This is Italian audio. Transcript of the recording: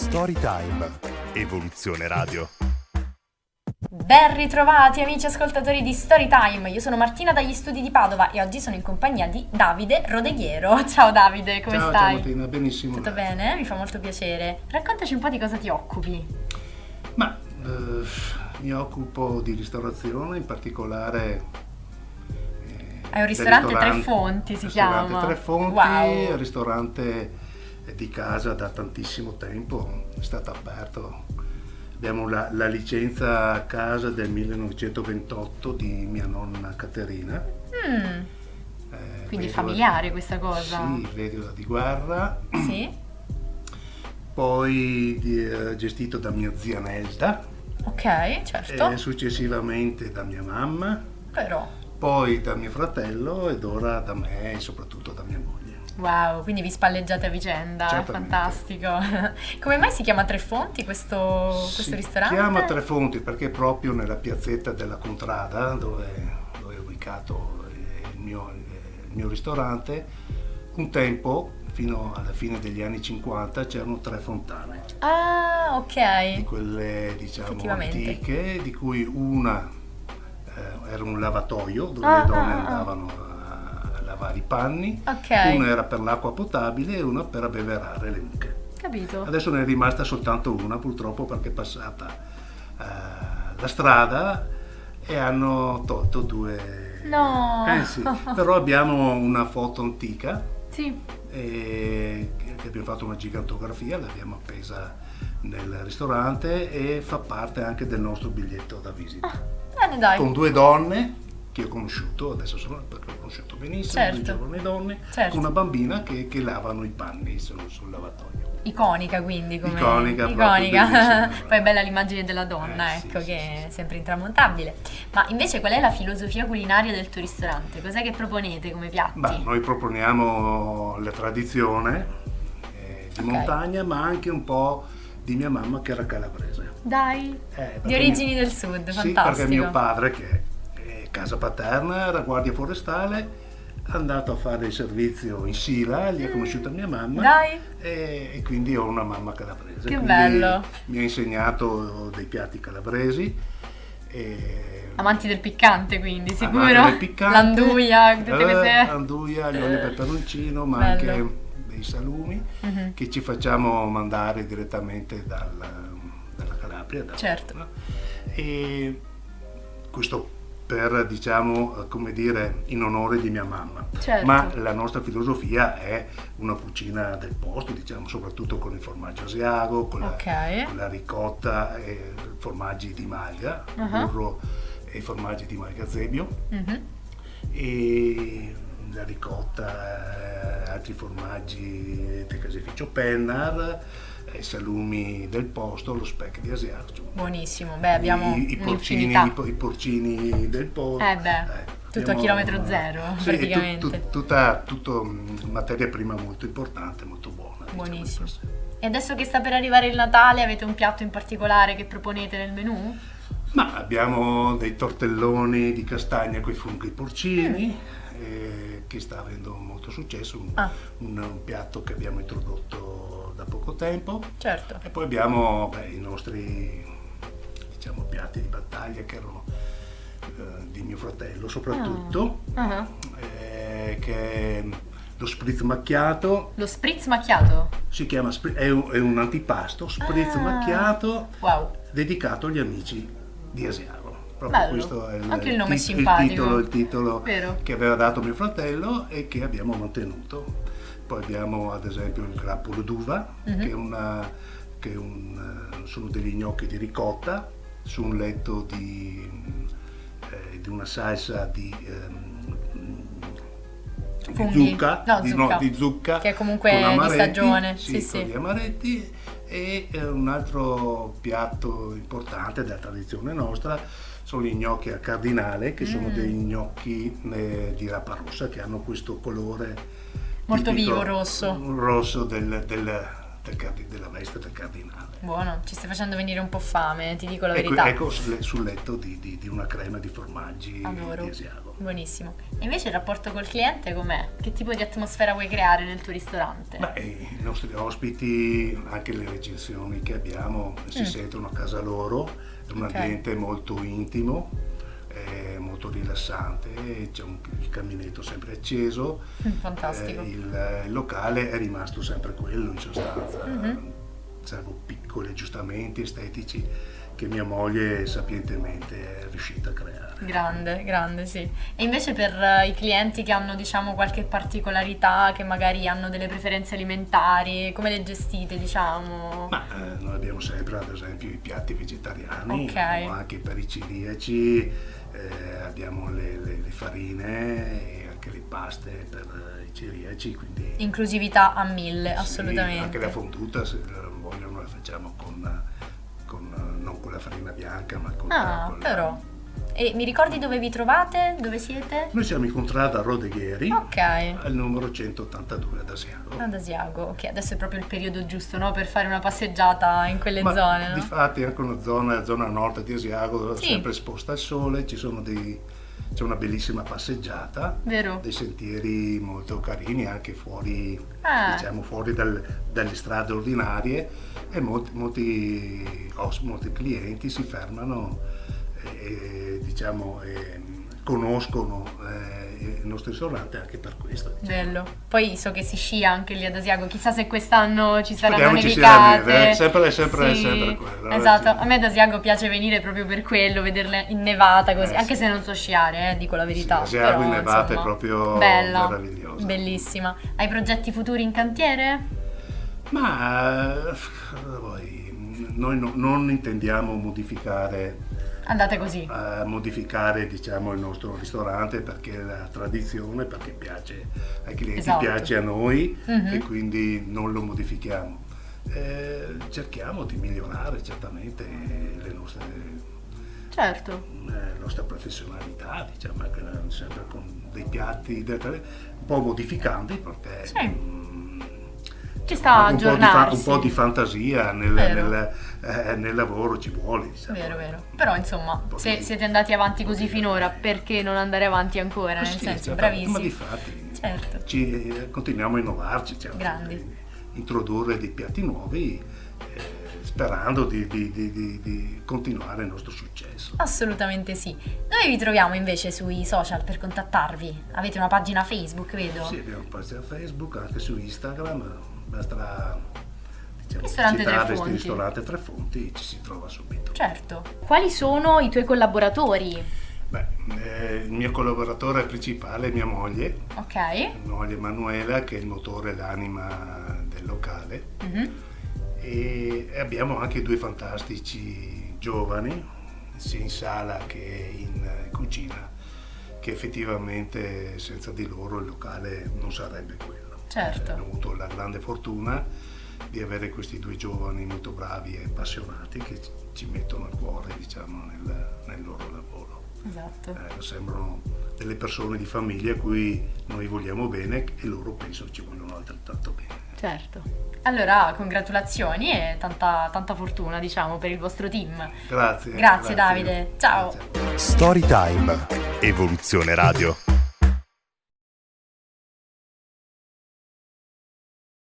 Storytime, Evoluzione Radio. Ben ritrovati amici ascoltatori di Storytime, io sono Martina dagli studi di Padova e oggi sono in compagnia di Davide Rodeghiero. Ciao Davide, come stai? Ciao Martina, benissimo. Tutto bene? Mi fa molto piacere. Raccontaci un po' di cosa ti occupi. Mi occupo di ristorazione, in particolare Hai un ristorante Tre Fonti, si chiama. Ristorante Tre Fonti, wow. ristorante di casa da tantissimo tempo, è stato aperto. Abbiamo la licenza a casa del 1928 di mia nonna Caterina. Quindi vedova familiare questa cosa. Sì, vedova di guerra. Sì. Poi gestito da mia zia Nelda. Ok, certo. E successivamente da mia mamma. Però. Poi da mio fratello ed ora da me e soprattutto da mia moglie. Wow, quindi vi spalleggiate a vicenda, Certamente. Fantastico. Come mai si chiama Tre Fonti questo ristorante? Si chiama Tre Fonti perché è proprio nella piazzetta della Contrada dove è ubicato il mio ristorante. Un tempo, fino alla fine degli anni 50, c'erano tre fontane. Ah, ok. Di quelle Effettivamente. antiche, di cui una era un lavatoio dove le donne andavano a lavare i panni, Ok. una era per l'acqua potabile e una per abbeverare le mucche. Capito. Adesso ne è rimasta soltanto una purtroppo perché è passata la strada e hanno tolto due. No. Sì. Però abbiamo una foto antica Sì. che abbiamo fatto una gigantografia, l'abbiamo appesa nel ristorante e fa parte anche del nostro biglietto da visita. Bene, dai. Con due donne che ho conosciuto, adesso sono perché ho conosciuto benissimo, Certo. due giovani donne, Certo. con una bambina che lavano i panni sul lavatoio. Iconica quindi come Iconica, proprio bellissima. Poi è bella l'immagine della donna, Sì, ecco, sì, che sì, è sempre intramontabile. Ma invece qual è la filosofia culinaria del tuo ristorante? Cos'è che proponete come piatti? Noi proponiamo la tradizione di montagna, ma anche un po' di mia mamma che era calabrese. Dai, Perché di origini del sud, Sì, fantastico. perché mio padre, che è casa paterna, era guardia forestale, è andato a fare il servizio in Sila, lì ha conosciuto mia mamma. Dai. E quindi ho una mamma calabrese. Che Quindi bello. Mi ha insegnato dei piatti calabresi. Amanti del piccante quindi, sicuro? Amante del piccante, L'anduia, tutte queste. L'anduia, gli oli e peperoncino, ma Bello. anche dei salumi che ci facciamo mandare direttamente dalla Calabria. Certo. Roma. E questo per, come dire, in onore di mia mamma. Certo. Ma la nostra filosofia è una cucina del posto, soprattutto con il formaggio asiago, con la ricotta e formaggi di malga, burro e formaggi di malga zebbio, e la ricotta, altri formaggi del caseificio Pennar, i salumi del posto, lo speck di asiatico. Buonissimo, beh, abbiamo i un'infinità. porcini del posto. Tutto a chilometro zero, sì, praticamente. Tutto materia prima molto importante, molto buona. Buonissimo. E adesso che sta per arrivare il Natale, avete un piatto in particolare che proponete nel menù? Ma abbiamo dei tortelloni di castagna con i funghi porcini, che sta avendo molto successo, un piatto che abbiamo introdotto da poco tempo. Certo. E poi abbiamo i nostri piatti di battaglia che erano di mio fratello soprattutto, che è lo spritz macchiato. Lo spritz macchiato? Si chiama è un antipasto, spritz macchiato, wow, dedicato agli amici di Asiago. Bello. Questo è anche il nome è simpatico. il titolo Vero. che aveva dato mio fratello e che abbiamo mantenuto. Poi abbiamo ad esempio il grappolo d'uva, sono degli gnocchi di ricotta su un letto di una salsa di zucca, di zucca, che è comunque con amaretti, di stagione. Con gli amaretti. E un altro piatto importante della tradizione nostra sono gli gnocchi al cardinale, che sono dei gnocchi di rapa rossa che hanno questo colore molto tipico, vivo, rosso del della veste del cardinale. Buono, ci stai facendo venire un po' fame, ti dico la verità. Ecco sul letto di una crema di formaggi Adoro. di Asiago. Buonissimo. E invece il rapporto col cliente com'è? Che tipo di atmosfera vuoi creare nel tuo ristorante? Beh, i nostri ospiti, anche le recensioni che abbiamo, si sentono a casa loro, è un Ok. ambiente molto intimo, molto rilassante, c'è il caminetto sempre acceso, Fantastico. il locale è rimasto sempre quello in sostanza, salvo piccoli aggiustamenti estetici che mia moglie sapientemente è riuscita a creare. Grande, grande, sì. E invece per i clienti che hanno, diciamo, qualche particolarità, che magari hanno delle preferenze alimentari, come le gestite, diciamo? Ma noi abbiamo sempre, ad esempio, i piatti vegetariani, Ok. o anche per i celiaci abbiamo le farine e anche le paste per i celiaci, quindi Inclusività a 1000, sì, assolutamente. anche la fonduta, se la vogliono, la facciamo non con la farina bianca, ma con Ah, con però. E mi ricordi dove vi trovate? Dove siete? Noi siamo in contrada Rodeghieri, Ok. al numero 182 ad Asiago. Ad Asiago, ok, adesso è proprio il periodo giusto, no? Per fare una passeggiata in quelle Ma zone, no? difatti anche una zona nord di Asiago, Sì. sempre esposta al sole, c'è una bellissima passeggiata, Vero? dei sentieri molto carini anche fuori, Ah. diciamo, fuori dalle strade ordinarie, e molti clienti si fermano e diciamo, conoscono il nostro ristorante anche per questo. Diciamo. Bello. Poi so che si scia anche lì ad Asiago, chissà se quest'anno ci saranno Speriamo ci sia la nevicate. neve, sempre Sì, quello. Esatto, Sì. a me ad Asiago piace venire proprio per quello, vederle innevata così, anche sì. se non so sciare, dico la verità. Sì, Asiago però, innevata insomma, è proprio bella, meravigliosa. bellissima. Hai progetti futuri in cantiere? Ma noi non intendiamo Andate così. modificare diciamo, il nostro ristorante, perché è la tradizione, perché piace ai clienti, Esatto. piace a noi, Mhm. e quindi non lo modifichiamo. Cerchiamo di migliorare certamente Certo. la nostra professionalità, diciamo, anche sempre con dei piatti un po' modificandi, perché Sì. Ci sta a un aggiornarsi. po' di fantasia Vero. nel lavoro ci vuole, diciamo. Vero, vero. Però insomma, Un po' se di- siete andati avanti così di- finora, perché non andare avanti ancora? Nel Sì, senso, certo, bravissimi. ma difatti Certo. continuiamo a innovarci, certo, Grandi. di introdurre dei piatti nuovi, sperando di continuare il nostro successo. Assolutamente sì. Dove vi troviamo invece sui social per contattarvi? Avete una pagina Facebook, vedo? Sì, abbiamo una pagina Facebook, anche su Instagram, basta, diciamo, Ristorante Tre citare Fonti. Ristorante Tre Fonti, ci si trova subito. Certo. Quali sono i tuoi collaboratori? Beh, il mio collaboratore principale è mia moglie Emanuela, che è il motore e l'anima del locale, Mhm. e abbiamo anche due fantastici giovani, sia in sala che in cucina, che effettivamente senza di loro il locale non sarebbe quello. Certo. Abbiamo avuto la grande fortuna di avere questi due giovani molto bravi e appassionati, che ci mettono a cuore, diciamo, nel loro lavoro. Esatto. Sembrano delle persone di famiglia a cui noi vogliamo bene, e loro penso ci vogliono altrettanto bene. Certo. Allora, congratulazioni e tanta fortuna, diciamo, per il vostro team. Grazie. Grazie, Davide. Ciao. Grazie. Storytime. Evoluzione Radio.